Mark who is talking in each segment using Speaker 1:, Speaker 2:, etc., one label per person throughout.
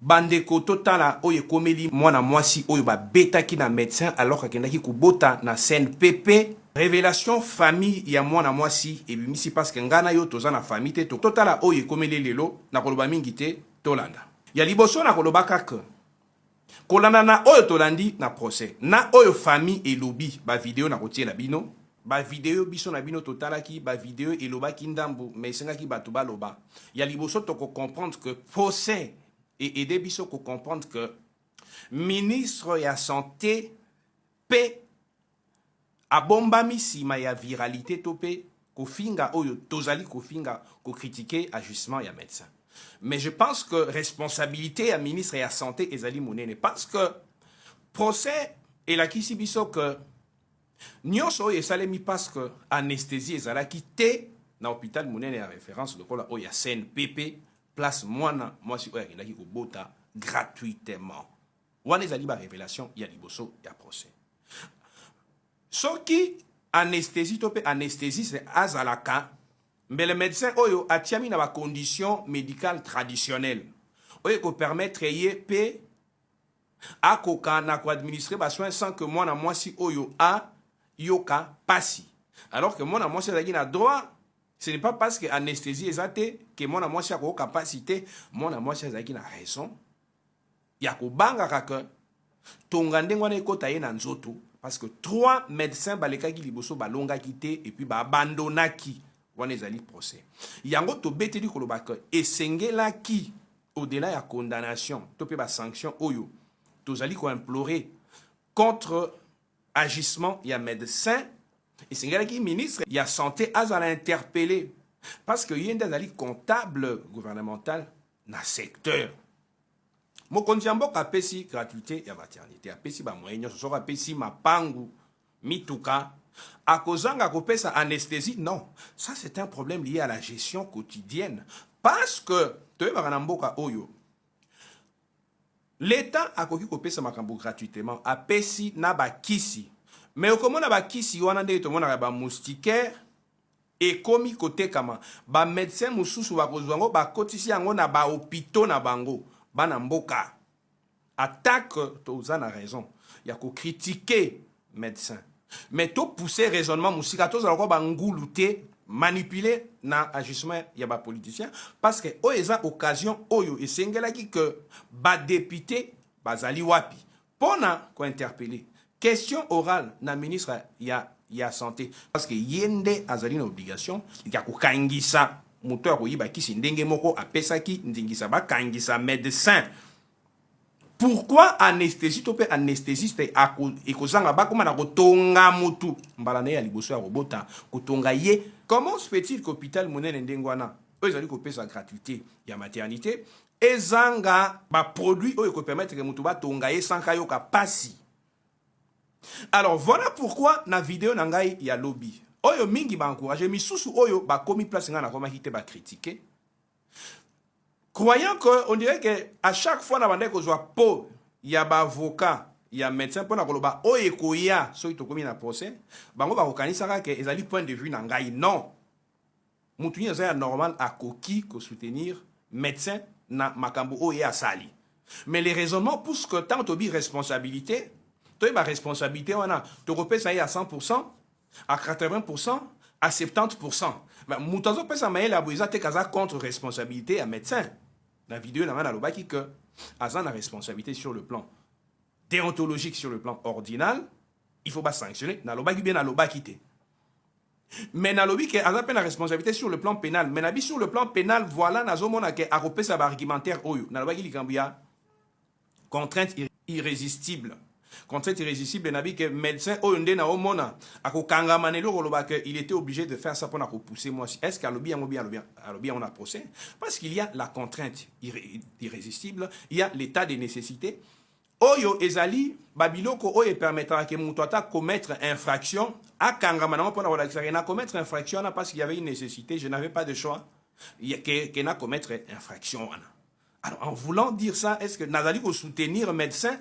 Speaker 1: bandeko totala oyo komeli mwana mwasi oyo babetaki na médecin alors kakendaki kubota na CNPP. Révélation famille ya mwana mwasi ebimisi parce que ngana yo toza na famille te totala oyo komeli lelo na koloba mingi te tolanda. Ya liboso na koloba kaka kolanda na oyo tolandi na procès na oyo famille elobi ba vidéo na kotie na bino ba vidéo biso na bino totalaki ba vidéo elobaki ndambu mais sengaki bato baloba ya liboso toko comprendre que procès et aider biso ko comprendre que ministre ya santé pe abombami sima ya viralité topé kofinga oyo tozali kofinga ko critiquer ajustement ya médecin. Mais je pense que responsabilité ya ministre ya santé ezali monene parce que procès et la kisi biso que nyonso oyo esalemi parce que anesthésie ezalaki te na hôpital monene ya référence lokola oyo ya CNPP place mwana mwasi oyo akendaki kobota gratuitement wana ezali ba révélation ya liboso ya procès. Soki anesthésie to pe anesthésiste azalaka mais le médecin oyo atiami na ba condition médicale traditionnelle oyo ko permettre ye pe akoka na ko administrer ba soins sans que mwana mwasi oyo a yoka pasi. Alors que mwana mwasi azaki na droit, ce n'est pas parce que anesthésie ezate que mwana mwasi ako capacité, mwana mwasi azaki na raison ya ko banga kaka tonga ndengo na ekota ye na nzoto parce que 3 médecins balekaki liboso balonga kité et puis ba abandonaki wana ezali procès. Yango to beteli koloba que esengelaki au-delà ya condamnation to pe ba sanction oyo tozali ko implorer contre agissement il y a médecin et c'est qui ministre il y a santé azala interpellé parce que yenda zali comptable gouvernemental na secteur mokonzi mboka apesi gratuité ya maternité apesi ba moyen so so apesi mapangu mituka akozanga kopesa anesthésie non ça c'est un problème lié à la gestion quotidienne parce que toyeba na mboka oyo l'État a koki kopesa makambo gratuitement apesi na bakisi mais okomona bakisi wana nde tomona ba moustiquaire et komi kote kama ba médecin mususu bakozwa ngo bakotisi yango na ba hôpitaux na bango bana mboka attaque toza na raison ya ko critiquer médecin mais to pousser raisonnement musika toza ko bangulu te manipuler na agissement ya ba politicien parce que o eza occasion oyo esengelaki que ba député bazali wapi pona ko interpeller question orale na ministre ya santé parce que yende azali na obligation ya ko kangisa muto ya koyiba kisi ndenge moko apesaki ndingisa ba kangisa médecin. Pourquoi anesthésie to pe anesthésiste ekozanga bakoma na kotonga mutu mbala na ya liboso ya robota kotonga ye. Comment se fait-il qu'hôpital monene ndengwana ezali kopesa gratuité ya maternité ezanga ba produit oyo ko permettre que mutu batonga ye sans kayoka pasi. Alors voilà pourquoi na vidéo na ngai ya lobby oyo mingi ba encourager misusu oyo ba komi place nga na koma hité ba critiquer. Croyant que on dirait que à chaque fois na bande ko zwa po ya ba avocat ya médecin pona koloba oye koya so itokomi na procès bango ba kokanisa ka ke ezali point de vue na ngai non mutu ni za normal akoki ko soutenir médecin na makambo oye asali mais les raisonnements poussent que tant to bi responsabilité to ba responsabilité wana to kopesa ya 100% à 80% à 70%. Mais mutazo pesa maela boiza te kaza contre responsabilité à médecin. La vidéo na mana lobaki que azan a responsabilité sur le plan déontologique, sur le plan ordinal, il faut pas sanctionner. Na lobaki bien na lobaki te. Mais na lobi que azan pe na responsabilité sur le plan pénal, mais na bi sur le plan pénal voilà na zomona ke a kopesa ba argumentaire oyo. Na lobaki likambia contrainte irrésistible. Contrainte irrésistible nabi que médecin oyonde na omona akokanga manelo koloba que il était obligé de faire ça pour na repousser moi est-ce qu'à lobby on a procès parce qu'il y a la contrainte irrésistible il y a l'état de nécessité oyo ezali babiloko oyo permettra que muto ata commettre infraction akanga manamo pour na commettre infraction parce qu'il y avait une nécessité je n'avais pas de choix que na commettre infraction. Alors en voulant dire ça est-ce que nazali ko soutenir médecin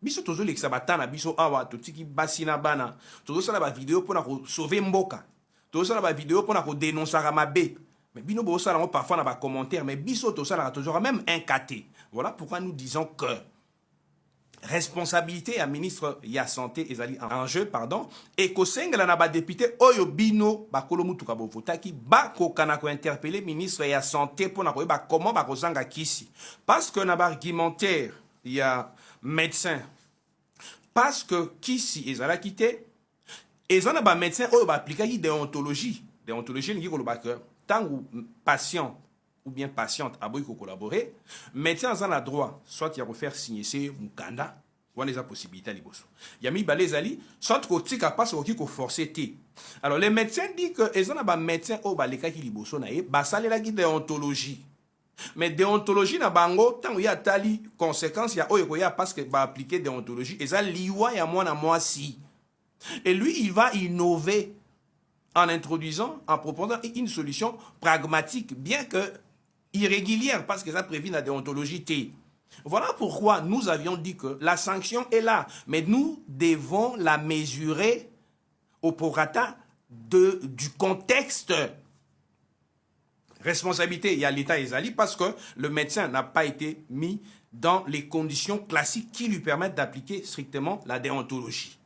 Speaker 1: biso tozo lekisa batana biso awa totiki basina bana tozo sala ba vidéo pona ko sauver mboka tozo sala ba vidéo pona ko dénoncer mabe Mais bino bo ça parfois dans les commentaires, mais biso tout ça toujours même incaté. Voilà pourquoi nous disons que responsabilité à ministre ya santé ezali en jeu pardon et ko sengela na ba député oyo bino ba kolomutu ka bovotaki ba ko kana ko interpeller ministre ya santé pour na ko ba comment ba kozanga kisi parce que na ba argumentaire il y a médecin parce que kisi ezala kité ezana ba médecin oyo ba appliquer déontologie ngi ko ba que tant ou patient ou bien patiente à boy collaborer, médecin en a droit, soit il y a refaire signer c'est mukanda, ou les possibilités à liboso. Il y a mis balezali, soit côté capable qui ko forcer té. Alors les médecins disent que ils ont un médecin au baleka qui liboso na ba sale la déontologie. Mais déontologie na bango tant il y a tali conséquences il y a oyo ya parce que ba appliquer déontologie et ça liwa ya moi si. Et lui il va innover en introduisant, en proposant une solution pragmatique, bien que irrégulière, parce que ça prévient la déontologie T. Voilà pourquoi nous avions dit que la sanction est là, mais nous devons la mesurer au prorata du contexte. Responsabilité, il y a l'État Ezali, parce que le médecin n'a pas été mis dans les conditions classiques qui lui permettent d'appliquer strictement la déontologie.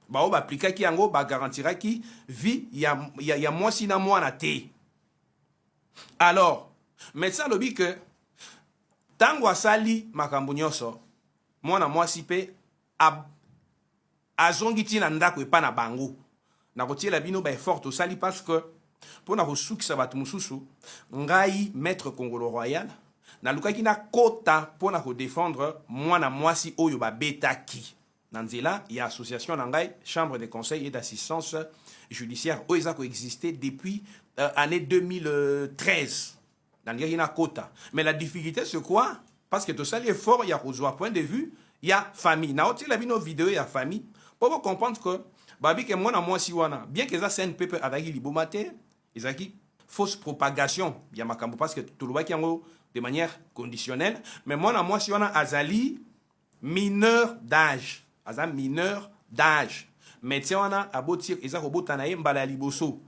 Speaker 1: Ba o appliquer qui ango ba garantira qui vie ya moi sina moi na té. Alors médecin lobi que tango asali makambo nyonso mwana mwasi pe azongiti na ndako epa na bango na kotiela bino ba effort osali parce que pour na kosukisa bato mususu ngai maître congolo royal na lukaki na kota pour na ko défendre mwana mwasi oyo ba betaki. Nanzela, il y a association Nangai, chambre de conseil et d'assistance judiciaire où ils ont existé depuis l'année 2013. Dans le Kota. Mais la difficulté, c'est quoi? Parce que tout ça, l'effort, il y a un point de vue, il y a famille. Now, tu as vu nos vidéos, il y a famille. Pour vous comprendre que, babi que moi, si wana, bien que ça CNPP avec les matin, ils ont fausse propagation. Il y a makambo parce que tout le monde qui en de manière conditionnelle. Mais moi, si wana azali mineur d'âge. Aza mineur d'âge. Médecin wana abotir eza kobota na ye mbala liboso.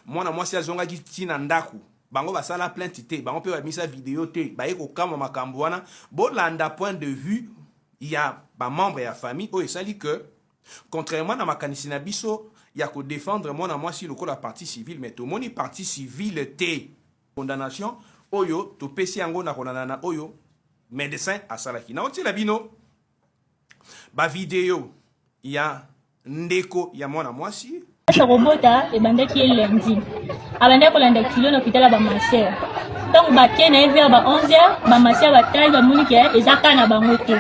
Speaker 1: Mwana mwasi azonga kitina ndaku. Bango basala plainte te, bango pe ba misa vidéo te, ba yeko kama makambo wana. Bo landa point de vue, il y a ba membre ya famille o esali que contrairement à makanisi na biso, il y a ko défendre mwana mwasi loko la partie civile, mais to moni partie civile te. Condamnation oyo to pesi yango na konana oyo médecin asalaki. Na oti la bino ba vidéo il y a ndeko ya mwana mwasi
Speaker 2: robota e bandaki lundi abanda ko landa kilo na hôpital ba maser donc ba kena vers ba 11h ba maser ba taille ba muniki ezaka na bango te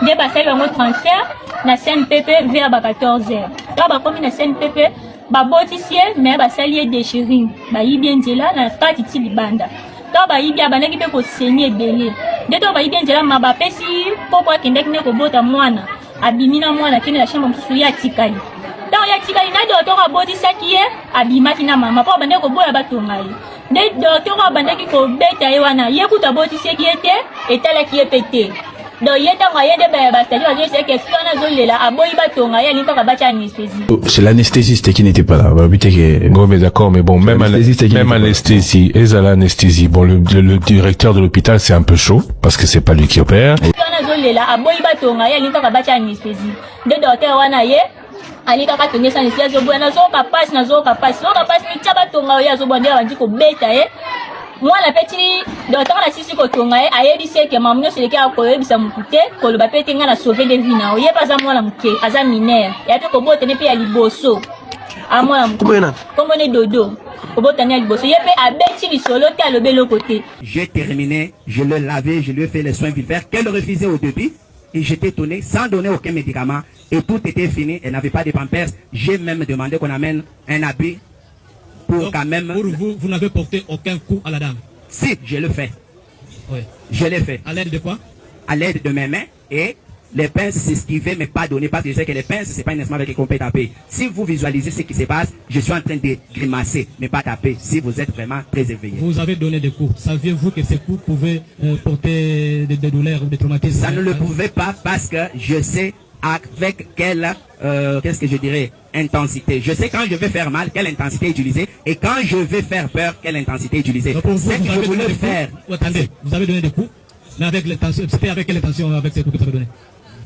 Speaker 2: nde ba sali bango transfert na CNPP vers ba 14h donc ba komi na CNPP ba botisie mais ba sali déchirure ba yibi nzela na kati ti libanda donc ba yibi abandaki pe ko saigner belé nde to ba yibi nzela ma ba pesi popo akendeki ne ko bota mwana abimina mwana kene la chambre mususu ya tikali donc ya tikali na docteur abotisaki ye abimaki na mama po bande ko boya batonga ye nde docteur abandaki ko beta ye wana ye kuta botisaki ye te etalaki ye pete donc ye tango ye de ba stagiaire je sais que fana zolela aboyi batonga ye linka bacha anesthésie.
Speaker 3: C'est l'anesthésiste qui n'était pas là. Bah putain que
Speaker 4: bon mais d'accord mais bon même anesthésie et à l'anesthésie bon le directeur de l'hôpital c'est un peu chaud parce que c'est pas lui qui opère.
Speaker 2: Fana zolela aboyi batonga ye linka bacha anesthésie. De docteur wana ye alika katongesa anesthésie zo bwana zo kapasi na zo kapasi ni taba tonga ye zo bwana bandi ko beta ye. Moi la petite docteur la sisi ko tonga ye ayebisi ke mamuno seleki akoyebisa mukute ko lo bapete nga na sauver des vies na o ye pas za mwana muke aza mineur ya pe ko botene pe ya liboso a mwana muke komone dodo ko botene ya liboso ye pe abeti lisolo te alobe lo côté.
Speaker 5: J'ai terminé, je le lavais, je lui ai fait les soins vifères qu'elle refusait au début et j'étais étonné sans donner aucun médicament et tout était fini, elle n'avait pas de pampers, j'ai même demandé qu'on amène un habit. Pour quand même.
Speaker 6: Pour vous, vous n'avez porté aucun coup à la dame?
Speaker 5: Si, je le fais.
Speaker 6: Oui.
Speaker 5: Je l'ai fait.
Speaker 6: À l'aide de quoi?
Speaker 5: À l'aide de mes mains et les pinces s'esquivaient mais pas donner parce que je sais que les pinces c'est pas un instrument avec lesquels on peut taper. Si vous visualisez ce qui se passe, je suis en train de grimacer mais pas taper si vous êtes vraiment très éveillé.
Speaker 6: Vous avez donné des coups. Saviez-vous que ces coups pouvaient porter des douleurs ou des traumatismes?
Speaker 5: Ça ne le pouvait pas parce que je sais avec quelle, qu'est-ce que je dirais, intensité. Je sais quand je vais faire mal, quelle intensité utiliser, et quand je vais faire peur, quelle intensité utiliser.
Speaker 6: Donc, pour vous,
Speaker 5: C'est que
Speaker 6: vous
Speaker 5: je
Speaker 6: avez donné
Speaker 5: voulais
Speaker 6: des coups.
Speaker 5: faire.
Speaker 6: Oh, attendez, vous avez donné des coups, mais avec l'intention, c'était avec quelle intention avec ces coups que vous avez donnés?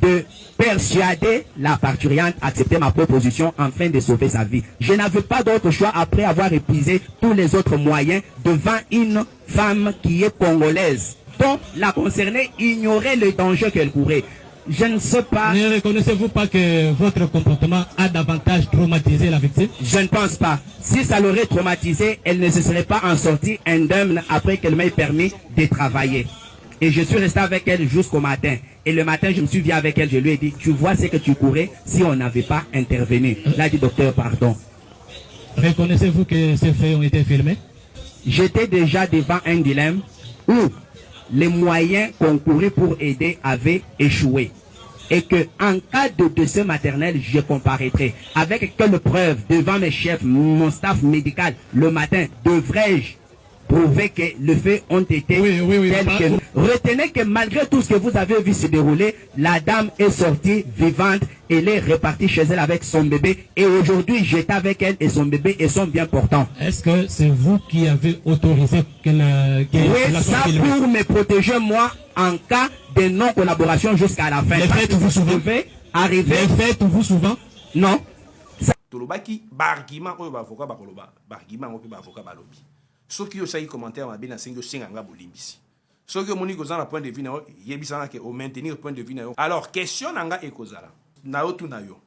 Speaker 5: De persuader la parturiente à accepter ma proposition afin de sauver sa vie. Je n'avais pas d'autre choix après avoir épuisé tous les autres moyens devant une femme qui est congolaise, dont la concernée ignorait le danger qu'elle courait. Je ne sais pas.
Speaker 6: Ne reconnaissez-vous pas que votre comportement a davantage traumatisé la victime?
Speaker 5: Je ne pense pas. Si ça l'aurait traumatisée, elle ne se serait pas en sortie indemne après qu'elle m'ait permis de travailler. Et je suis resté avec elle jusqu'au matin. Et le matin, je me suis vu avec elle, je lui ai dit, tu vois ce que tu courais si on n'avait pas intervenu. Là, dit docteur, pardon.
Speaker 6: Reconnaissez-vous que ces faits ont été filmés?
Speaker 5: J'étais déjà devant un dilemme où les moyens concourus pour aider avaient échoué. Et que en cas de décès maternel, je comparaîtrai. Avec quelle preuve devant mes chefs, mon staff médical, le matin, devrais-je prouver que les faits ont été tels que... Retenez que malgré tout ce que vous avez vu se dérouler, la dame est sortie vivante, elle est repartie chez elle avec son bébé, et aujourd'hui j'étais avec elle et son bébé et sont bien portants.
Speaker 6: Est-ce que c'est vous qui avez autorisé qu'elle
Speaker 5: oui, ça pour me protéger moi en cas de non-collaboration jusqu'à la fin.
Speaker 6: Les faits vous souvent
Speaker 5: arriver.
Speaker 6: Les faits vous souvent
Speaker 5: Non.
Speaker 1: Tolobaki barguiment oyo bavoka bakoloba barguiment oyo bavoka balobi. Soki yo sai commentaire mabe na sengo singanga bolimbisi. Soki moni ko na point de vue na yo yebisana ke au maintenir point de vue na yo. Alors question nanga ekozala. Na yo tu na yo.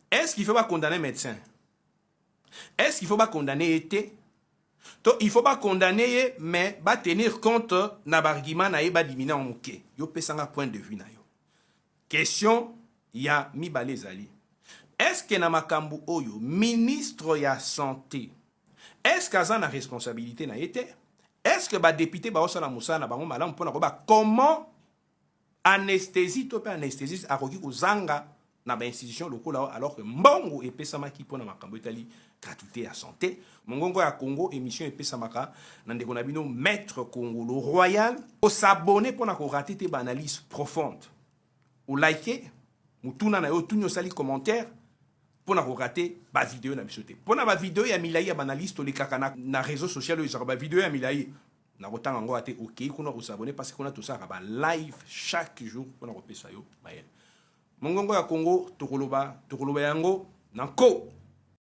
Speaker 1: Est-ce qu'il faut pas condamner médecin? Est-ce qu'il faut pas condamner été? Donc il faut pas condamner mais ba tenir compte na barguiment na ba diminuer en moké. Yo pesanga point de vue na yo. Question ya mibale zali. Est-ce que na makambu oyo ministre ya santé est-ce que ça a responsabilité na été? Est-ce que ba député ba osala musana bango malamu pona ko ba comment anesthésie to pe anesthésiste akoki kozanga na ba institution lokola alors que mbongo epesamaki pona makambo etali gratuité ya santé mongongo ya Congo émission epesamaka na ndeko na bino maître Congo le royal o s'abonner pona ko rater te ba analyse profonde ou liker mutuna na yo tunyo sali commentaire pour na rater ba vidéo na bisoté pour na ba vidéo ya milai ya banaliste les kaka na réseaux sociaux yo ba vidéo ya milai na rotanga ngo ate OK kuna ko s'abonner parce qu'on a tout ça ba live chaque jour pour na repesa yo mayel mongongo ya Congo tokoloba yango nanko